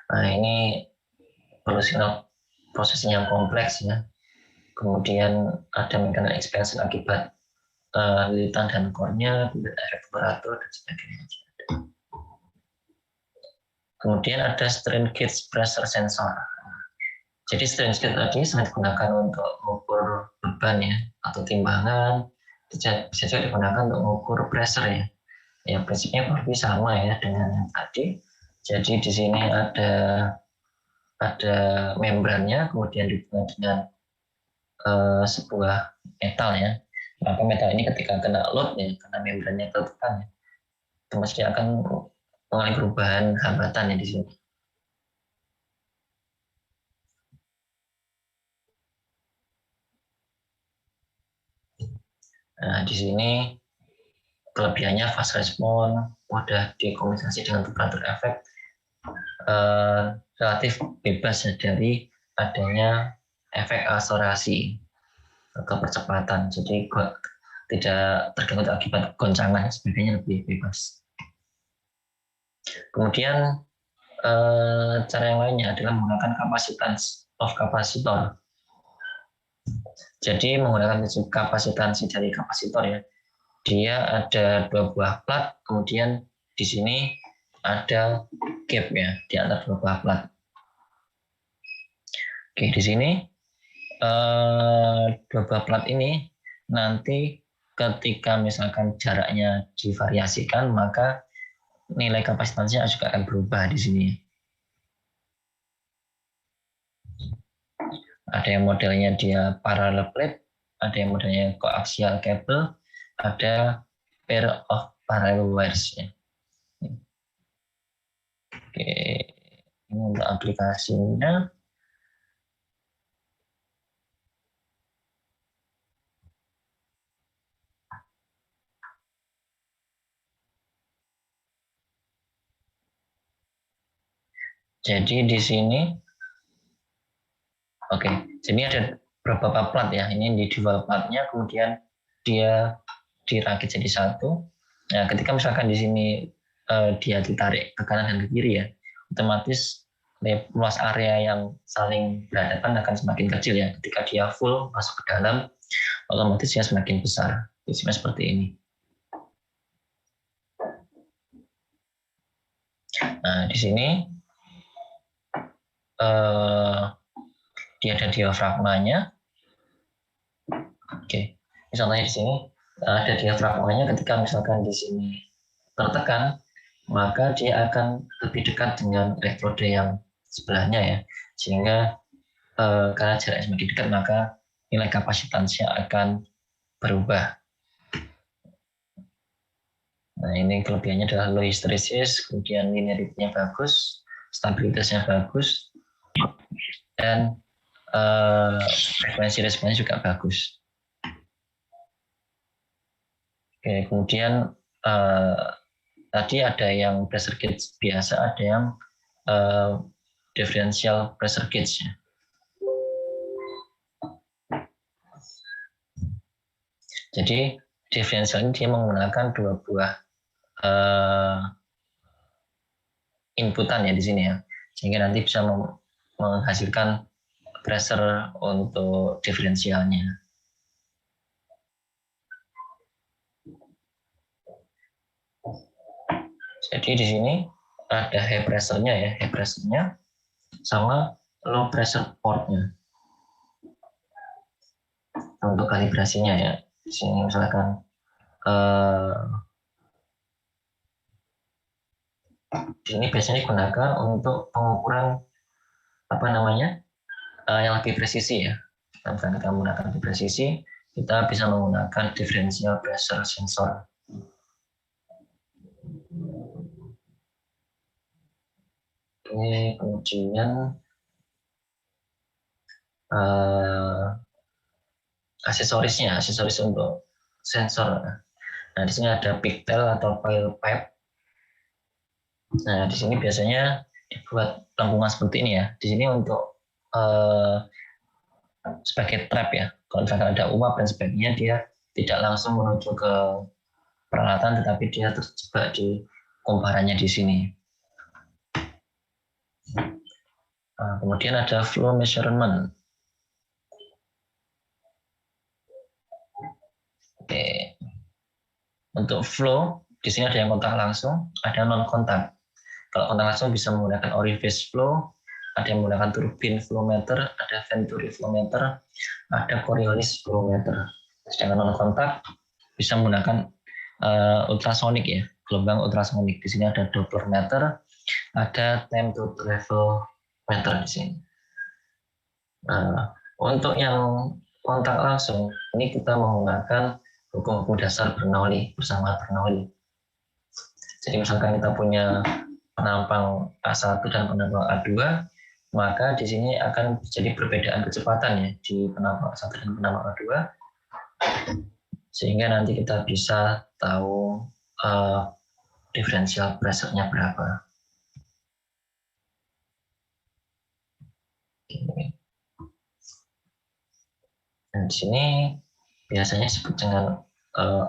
Nah, ini prosesnya yang kompleks ya. Kemudian ada mekanisme expansion akibat lilitan dan core-nya, efek temperatur dan sebagainya. Kemudian ada strain gauge pressure sensor. Jadi strain gauge tadi sering digunakan untuk mengukur beban ya, atau timbangan. Bisa juga digunakan untuk mengukur pressure ya. Ya prinsipnya kurang lebih sama ya dengan yang tadi. Jadi di sini ada membrannya, kemudian dibuat dengan sebuah metal ya. Maka metal ini ketika kena load ya, karena membrannya tertekan ya, itu pasti akan mengalami perubahan hambatan ya di sini. Nah, di sini kelebihannya fast response, mudah dikomunikasi dengan temperatur efek, relatif bebas dari adanya efek akselerasi atau percepatan. Jadi tidak terganggu akibat goncangan, sebagainya lebih bebas. Kemudian cara yang lainnya adalah menggunakan kapasitas of kapasitor. Jadi menggunakan kapasitansi dari kapasitor ya. Dia ada 2 buah plat, kemudian di sini ada gap ya di antara 2 buah plat. Oke, di sini 2 buah plat ini nanti ketika misalkan jaraknya divariasikan, maka nilai kapasitasnya juga akan berubah di sini. Ada yang modelnya dia parallel plate, ada yang modelnya coaxial cable, ada pair of parallel wires ya. Oke, ini untuk aplikasinya. Jadi di sini, oke, jadi ada beberapa plat ya. Ini di dual platnya, kemudian dia dirakit jadi satu. Nah, ketika misalkan di sini dia ditarik ke kanan dan ke kiri ya, otomatis luas area yang saling berhadapan akan semakin kecil ya. Ketika dia full masuk ke dalam, otomatis dia semakin besar. Prinsipnya seperti ini. Nah, di sini dia ada diafragmanya. Oke, misalnya di sini ada diafragmanya. Ketika misalkan di sini tertekan, maka dia akan lebih dekat dengan elektrode yang sebelahnya ya, sehingga karena jaraknya semakin dekat maka nilai kapasitasnya akan berubah. Nah, ini kelebihannya adalah low hysteresis, kemudian linearity-nya bagus, stabilitasnya bagus, dan frekuensi responnya juga bagus. Oke, kemudian tadi ada yang pressure gauge biasa, ada yang differential pressure gauge. Jadi differential ini dia menggunakan dua buah inputan ya di sini ya, sehingga nanti bisa menghasilkan pressure untuk diferensialnya. Jadi di sini ada high pressure-nya ya, high pressure-nya sama low pressure port-nya. Untuk kalibrasinya ya, di sini misalkan di sini biasanya digunakan untuk pengukuran yang lebih presisi ya. Misalkan kita menggunakan lebih presisi, kita bisa menggunakan differential pressure sensor. Oke, kemudian aksesoris untuk sensor. Nah, di sini ada pigtail atau coil pipe. Nah, di sini biasanya dibuat lengkungan seperti ini ya. Di sini untuk sebagai trap ya. Kalau misalkan ada uap dan sebagainya, dia tidak langsung menuju ke peralatan, tetapi dia terjebak di kumparannya di sini. Nah, kemudian ada flow measurement. Oke. Untuk flow, di sini ada yang kontak langsung, ada non kontak. Kalau kontak langsung bisa menggunakan orifice flow, ada yang menggunakan turbine flow meter, ada venturi flow meter, ada Coriolis flow meter. Sedangkan non kontak bisa menggunakan ultrasonic ya, gelombang ultrasonic. Di sini ada Doppler meter, ada time to travel meter di sini. Nah, untuk yang kontak langsung, ini kita menggunakan hukum dasar Bernoulli bersama Bernoulli. Jadi misalkan kita punya penampang A1 dan penampang A2, maka di sini akan terjadi perbedaan kecepatan ya di penampang A1 dan penampang A2, sehingga nanti kita bisa tahu differential pressure-nya berapa. Dan di sini biasanya disebut dengan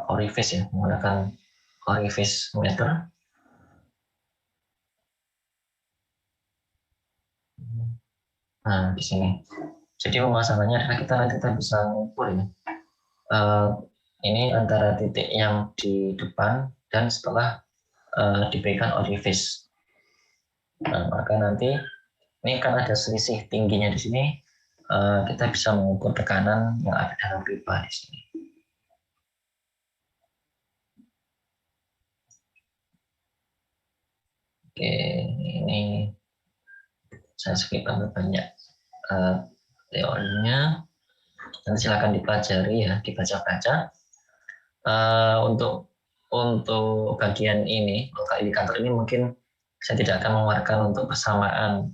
orifice ya, menggunakan orifice meter. Nah, di sini. Jadi pemasangannya adalah kita bisa mengukur ya. Ini antara titik yang di depan dan setelah diberikan orifice. Nah, maka nanti ini kan ada selisih tingginya di sini. Kita bisa mengukur tekanan yang ada dalam pipa di sini. Oke, ini saya skip banyak teorinya. Nanti silakan dipelajari ya, dibaca-baca. Untuk bagian ini, untuk indikator ini mungkin saya tidak akan mengeluarkan untuk persamaan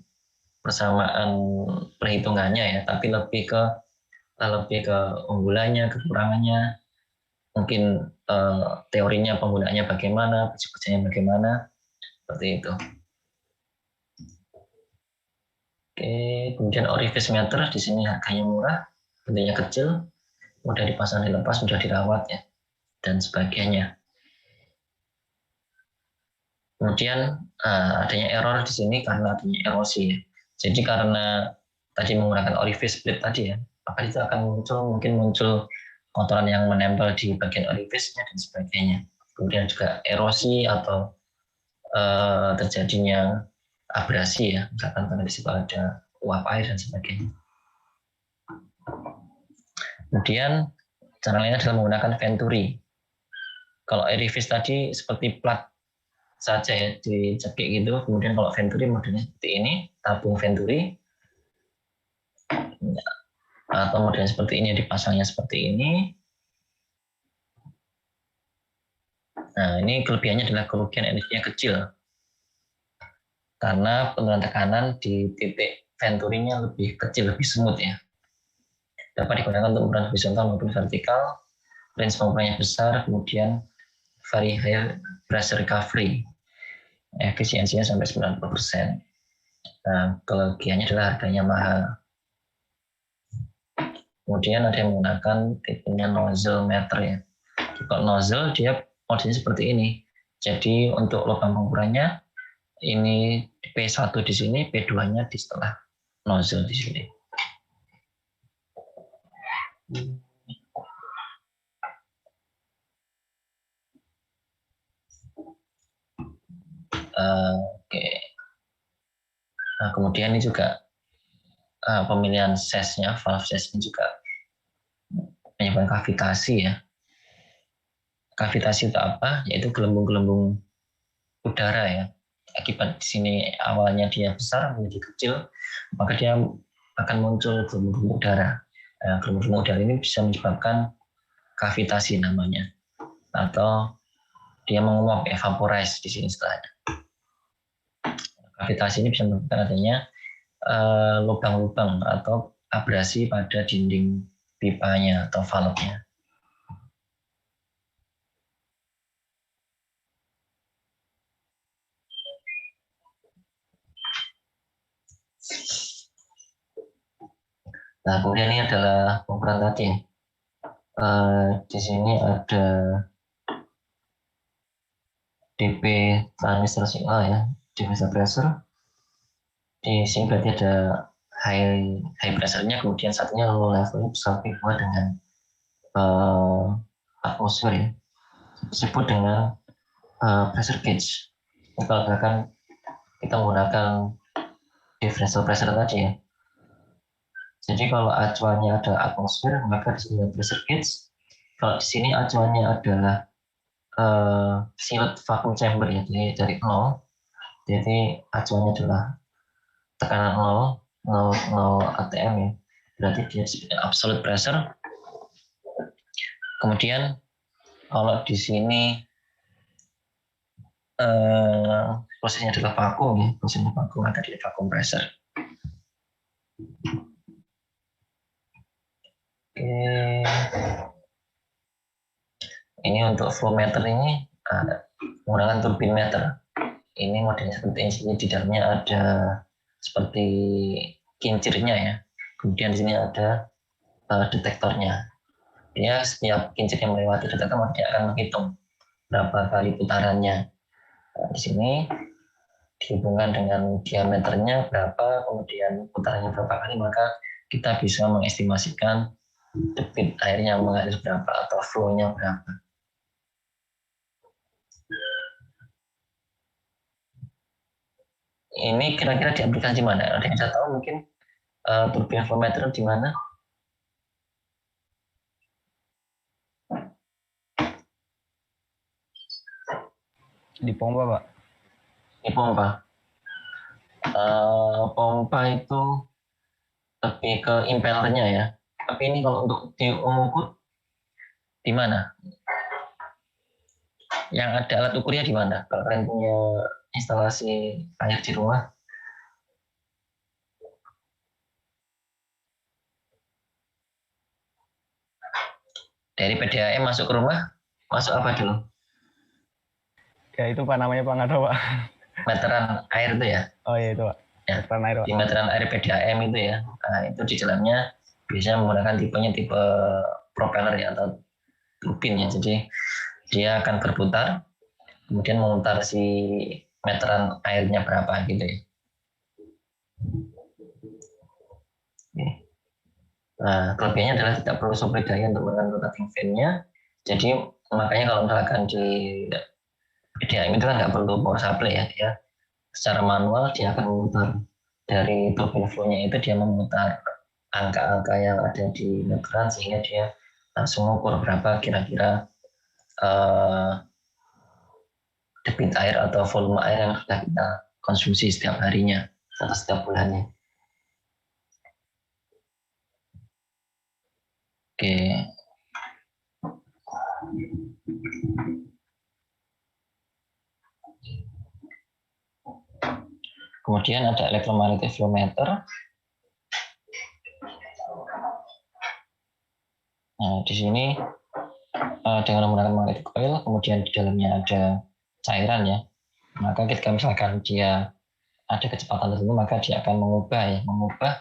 perhitungannya ya, tapi lebih ke unggulannya, kekurangannya, mungkin teorinya penggunaannya bagaimana, kerjanya bagaimana, seperti itu. Oke, kemudian orifice meter di sini harganya murah, bentuknya kecil, mudah dipasang, dilepas, mudah dirawat ya, dan sebagainya. Kemudian adanya error di sini karena adanya erosi. Jadi karena tadi menggunakan orifice split tadi ya, maka itu akan mungkin muncul kotoran yang menempel di bagian orifice-nya dan sebagainya. Kemudian juga erosi atau terjadinya abrasi ya, misalkan karena di situ ada uap air dan sebagainya. Kemudian cara lainnya adalah menggunakan venturi. Kalau orifice tadi seperti plat saja ya, dicekik gitu. Kemudian kalau venturi modelnya seperti ini, tabung venturi, atau modelnya seperti ini, dipasangnya seperti ini. Nah, ini kelebihannya adalah kerugian energinya kecil, karena penurunan tekanan di titik venturinya lebih kecil, lebih smooth ya. Dapat digunakan untuk ukuran horizontal maupun vertikal, range pengumpulannya besar, kemudian very high pressure recovery, efisiensinya sampai 90%. Nah, kelebihannya adalah harganya mahal. Kemudian ada yang menggunakan tipenya nozzle meter ya. Kalau nozzle dia modelnya seperti ini. Jadi untuk lubang pengukurannya ini P1 di sini, P2-nya di setelah nozzle di sini. Oke. Nah, kemudian ini juga pemilihan size-nya, valve size-nya juga menyebabkan kavitasi ya. Kavitasi itu apa? Yaitu gelembung-gelembung udara ya. Akibat di sini awalnya dia besar menjadi kecil, maka dia akan muncul gelembung-gelembung udara. Gelembung-gelembung udara ini bisa menyebabkan kavitasi namanya, atau dia menguap, evaporize di sini istilahnya. Kavitasi ini bisa menyebabkan adanya lubang-lubang atau abrasi pada dinding pipanya atau valve-nya. Nah, kemudian ini adalah pengukuran tadi. Di sini ada DP transistor signal ya, diffuser pressure. Di sini berarti ada high pressure-nya, kemudian satunya low level sampai dengan atmosfer ya, disebut dengan pressure gauge. Kalau misalkan kita menggunakan differential pressure tadi ya. Jadi kalau acuannya ada atmosfer, maka di sini pressure gauge. Kalau di sini acuannya adalah sealed vacuum chamber ya, jadi dari 0. Jadi acuannya adalah tekanan 0 atm ya. Berarti dia disebut absolute pressure. Kemudian kalau di sini prosesnya adalah vakum ya, prosesnya vakum, maka dia vacuum pressure. Oke. Ini untuk flow meter ini menggunakan turbine meter. Ini modelnya seperti ini, di dalamnya ada seperti kincirnya ya. Kemudian di sini ada detektornya. Dia setiap kincir yang melewati detektor dia akan menghitung berapa kali putarannya. Nah, di sini dihubungkan dengan diameternya berapa, kemudian putarannya berapa kali, maka kita bisa mengestimasikan debit air yang mengalir berapa atau flow-nya berapa. Ini kira-kira diaplikasi di mana? Ada yang saya tahu mungkin turbine flow meter di mana? Di pompa, Pak. Di pompa. Pompa itu lebih ke impellernya ya. Tapi ini kalau untuk diukur di mana? Yang ada alat ukurnya di mana? Kalau kalian punya instalasi air di rumah, dari PDAM masuk ke rumah, masuk apa dulu? Ya itu Pak, namanya Pak, nggak tahu Pak. Meteran air itu ya? Oh iya itu Pak. Ya, Meteran air Pak. di meteran air PDAM itu ya. Nah, itu di dalamnya biasanya menggunakan tipenya tipe propeller ya atau turbin ya. Jadi dia akan berputar, kemudian memutar si meteran airnya berapa gitu ya. Nah, kelebihannya adalah tidak perlu supply daya untuk menggunakan rotating fan-nya. Jadi makanya kalau misalkan di PDAM itu kan nggak perlu power supply ya, dia secara manual dia akan memutar dari turbin flow-nya itu, dia memutar angka-angka yang ada di meteran sehingga dia langsung mengukur berapa kira-kira debit air atau volume air yang sudah kita konsumsi setiap harinya atau setiap bulannya. Oke. Kemudian ada electromagnetic flow meter. Nah, di sini dengan menggunakan magnetic coil, kemudian di dalamnya ada cairan ya. Maka ketika misalkan dia ada kecepatan tertentu, maka dia akan mengubah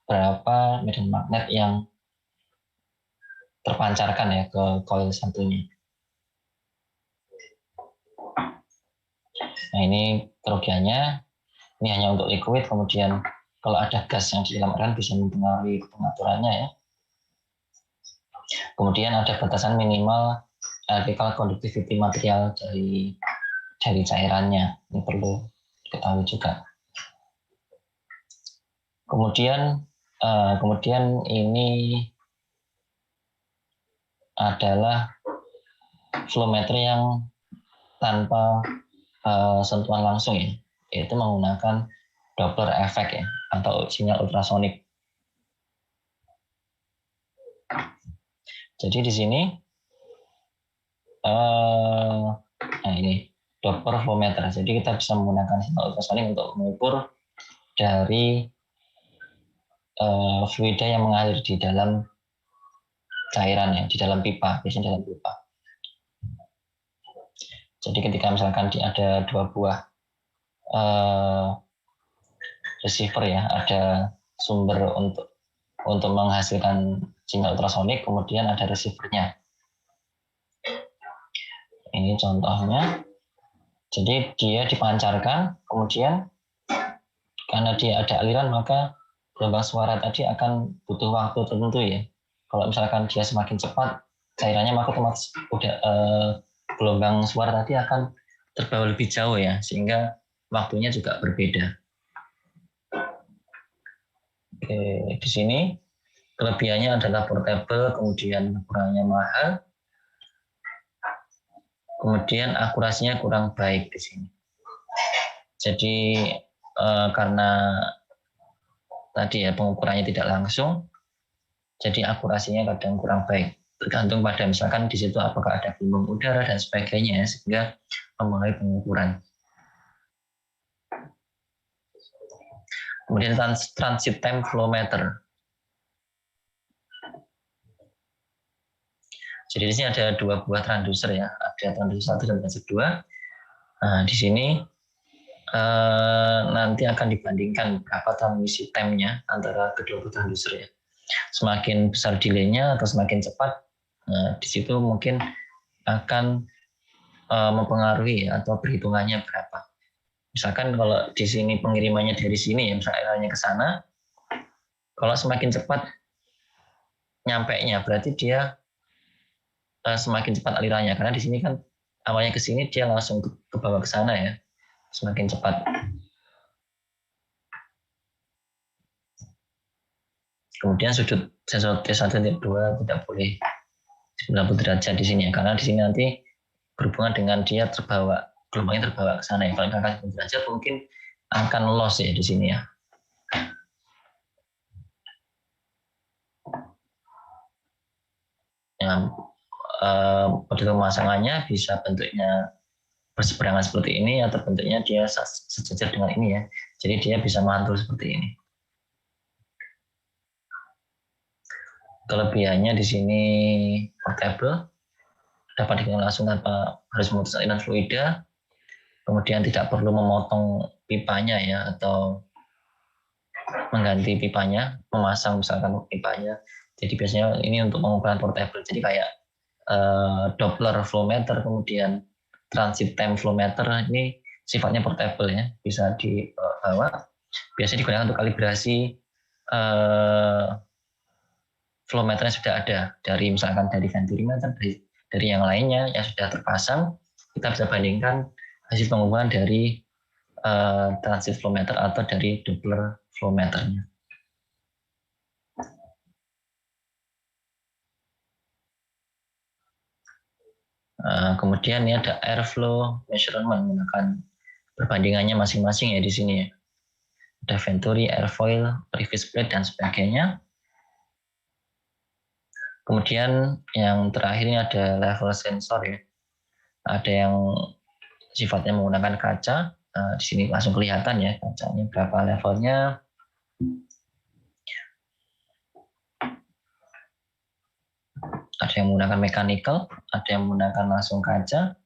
berapa medan magnet yang terpancarkan ya ke coil satunya. Nah, ini kerugiannya, ini hanya untuk liquid, kemudian kalau ada gas yang di dalam airan bisa mempengaruhi pengaturannya ya. Kemudian ada batasan minimal electrical conductivity material dari cairannya, ini perlu diketahui juga. Kemudian ini adalah flow meter yang tanpa sentuhan langsung ya, yaitu menggunakan Doppler effect ya atau sinyal ultrasonik. Jadi di sini ini Doppler flow meter. Jadi kita bisa menggunakan sinyal ultrasonik untuk mengukur dari fluida yang mengalir di dalam cairan ya, di dalam pipa, biasanya dalam pipa. Jadi ketika misalkan ada 2 buah receiver ya, ada sumber untuk menghasilkan sinyal ultrasonik, kemudian ada receivernya. Ini contohnya. Jadi dia dipancarkan, kemudian karena dia ada aliran, maka gelombang suara tadi akan butuh waktu tertentu ya. Kalau misalkan dia semakin cepat cairannya, maka otomatis gelombang suara tadi akan terbawa lebih jauh ya, sehingga waktunya juga berbeda. Oke, di sini kelebihannya adalah portable, kemudian ukurannya mahal, kemudian akurasinya kurang baik di sini. Jadi karena tadi ya pengukurannya tidak langsung, jadi akurasinya kadang kurang baik. Tergantung pada misalkan di situ apakah ada gelombang udara dan sebagainya, sehingga mempengaruhi pengukuran. Kemudian transit time flow meter. Jadi di sini ada 2 buah transducer ya, ada transducer 1 dan transducer 2. Nah, di sini nanti akan dibandingkan berapa transmisi time-nya antara kedua transducer ya. Semakin besar delay-nya atau semakin cepat, di situ mungkin akan mempengaruhi atau perhitungannya berapa. Misalkan kalau di sini pengirimannya dari sini ya, misalnya airnya ke sana, kalau semakin cepat nyampe-nya berarti dia semakin cepat alirannya, karena di sini kan awalnya ke sini dia langsung ke bawah ke sana ya, semakin cepat. Kemudian sudut sensor T1 dan T2 tidak boleh 90 derajat di sini ya, karena di sini nanti berhubungan dengan dia terbawa, gelombangnya terbawa ke sana ya. Kalau misalkan 90 derajat mungkin akan loss ya di sini ya. Model pemasangannya bisa bentuknya berseberangan seperti ini atau bentuknya dia sejajar dengan ini ya. Jadi dia bisa mantul seperti ini. Kelebihannya di sini portable, dapat digunakan langsung tanpa harus memutus aliran fluida, kemudian tidak perlu memotong pipanya ya atau mengganti pipanya, memasang misalkan pipanya. Jadi biasanya ini untuk pengukuran portable. Jadi kayak Doppler flow meter, kemudian transit time flow meter, ini sifatnya portable ya, bisa dibawa. Biasanya digunakan untuk kalibrasi flow meter yang sudah ada dari misalkan dari venturimeter, dari yang lainnya yang sudah terpasang. Kita bisa bandingkan hasil pengukuran dari transit flow meter atau dari Doppler flow meternya. Kemudian ini ada airflow measurement, menggunakan perbandingannya masing-masing ya di sini ya. Ada venturi, airfoil, previs plate dan sebagainya. Kemudian yang terakhir ini ada level sensor ya. Ada yang sifatnya menggunakan kaca. Di sini langsung kelihatan ya kacanya berapa levelnya. Ada yang menggunakan mechanical, ada yang menggunakan langsung kaca.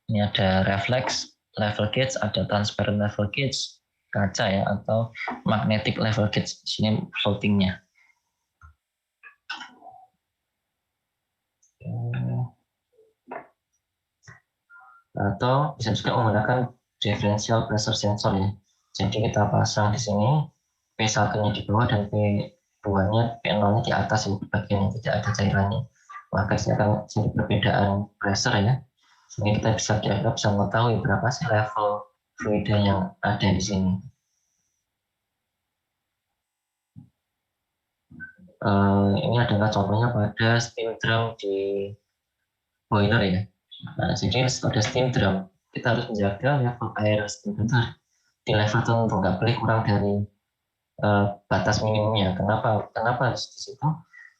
Ini ada reflex level gauge, ada transparent level gauge, kaca ya, atau magnetic level gauge. Di sini floatingnya. Atau bisa juga menggunakan differential pressure sensor ya. Jadi kita pasang di sini P1-nya di bawah dan P2-nya, P0-nya di atas ya, bagian yang tidak ada cairannya. Maka ini akan jadi perbedaan pressure ya. Sehingga kita kira-kira bisa mengetahui berapa sih level fluida yang ada di sini. Ini adalah contohnya pada steam drum di boiler ya. Nah, jadi pada steam drum kita harus menjaga level air steam drum di level tertentu, nggak boleh kurang dari batas minimumnya. Kenapa di situ?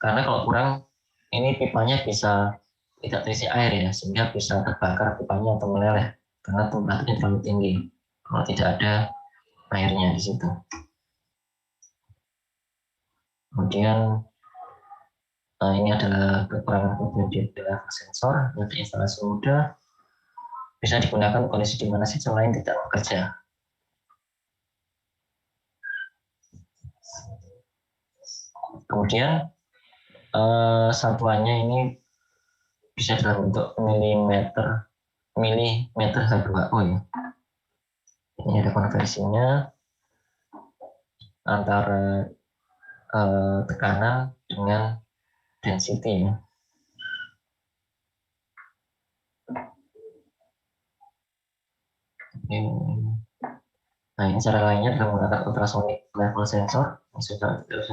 Karena kalau kurang, ini pipanya bisa tidak terisi air ya, sehingga bisa terbakar pipanya atau meleleh karena temperaturnya terlalu tinggi kalau tidak ada airnya di situ. Kemudian ini adalah kekurangan kelebihan di level sensor. Ada instalasi mudah, bisa digunakan kondisi di mana sistem lain tidak bekerja. Kemudian satuannya ini bisa dalam bentuk milimeter H2O ya. Ini ada konversinya antara tekanan dengan density ya. Nah, ini cara lainnya adalah menggunakan ultrasonic level sensor.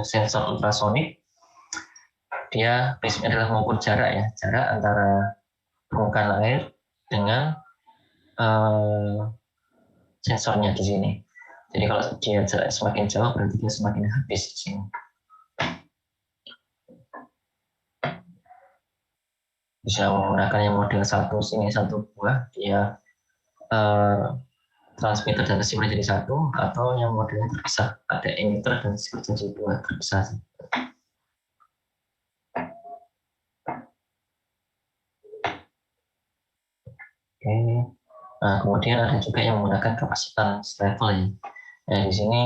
Sensor ultrasonic, dia prinsipnya adalah mengukur jarak ya, jarak antara permukaan air dengan sensornya di sini. Jadi kalau dia jarak semakin jauh, berarti dia semakin habis di sini. Bisa menggunakan yang model satu sini satu buah, dia transmitter dan receiver jadi satu, atau yang modelnya terpisah, ada emitter dan receiver jadi dua terpisah. Oke. Nah, kemudian ada juga yang menggunakan kapasitas level ya. Nah, di sini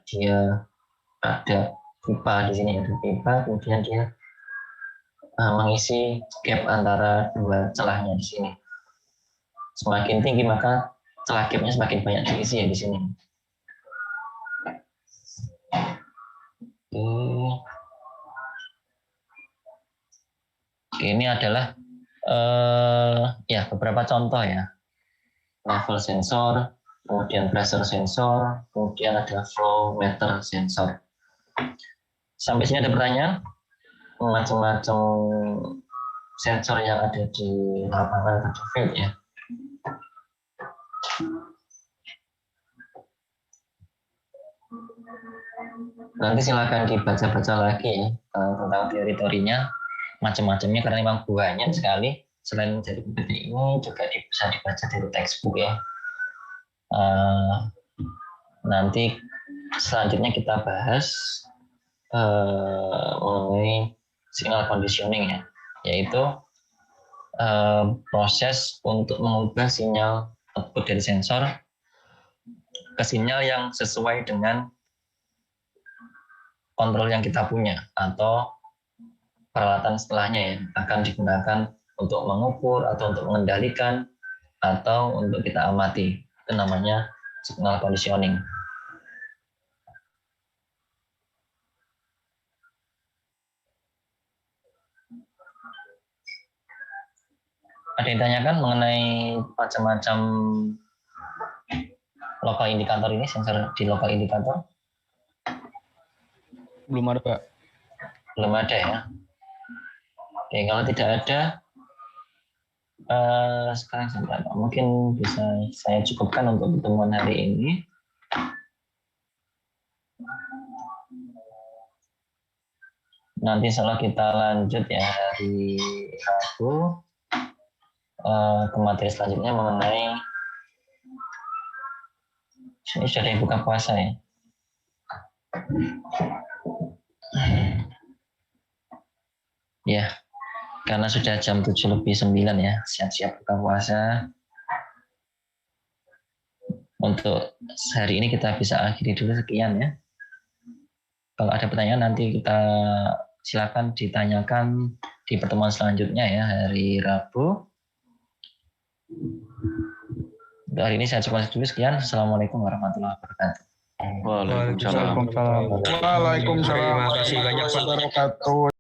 dia ada pipa di sini, ada pipa, kemudian dia mengisi gap antara dua celahnya di sini. Semakin tinggi maka celah gapnya semakin banyak diisi ya di sini. Oke, ini adalah ya beberapa contoh ya. Level sensor, kemudian pressure sensor, kemudian ada flow meter sensor. Sampai sini ada pertanyaan? Macam-macam sensor yang ada di lapangan atau field ya. Nanti silakan dibaca-baca lagi ya tentang teori-teorinya, macam-macamnya karena memang banyak sekali. Selain dari PPT ini juga bisa dibaca dari textbook ya. Nanti selanjutnya kita bahas mengenai signal conditioning ya, yaitu proses untuk mengubah sinyal output dari sensor ke sinyal yang sesuai dengan kontrol yang kita punya atau peralatan setelahnya ya akan digunakan untuk mengukur atau untuk mengendalikan atau untuk kita amati. Itu namanya signal conditioning. Ada yang ditanyakan mengenai macam-macam lokal indikator ini, sensor di lokal indikator? Belum ada, Pak. Belum ada ya. Oke, kalau tidak ada, sekarang sebentar, mungkin bisa saya cukupkan untuk pertemuan hari ini. Nanti insya Allah kita lanjut ya hari Rabu ke materi selanjutnya mengenai ini sudah ada yang buka puasa ya. Ya, karena sudah jam 7:09 ya, siap-siap buka puasa. Untuk hari ini kita bisa akhiri dulu sekian ya. Kalau ada pertanyaan nanti kita silakan ditanyakan di pertemuan selanjutnya ya hari Rabu. Untuk hari ini saya cukupkan dulu sekian. Assalamualaikum warahmatullahi wabarakatuh. Waalaikumsalam. Waalaikumsalam. Terima kasih banyak Pak.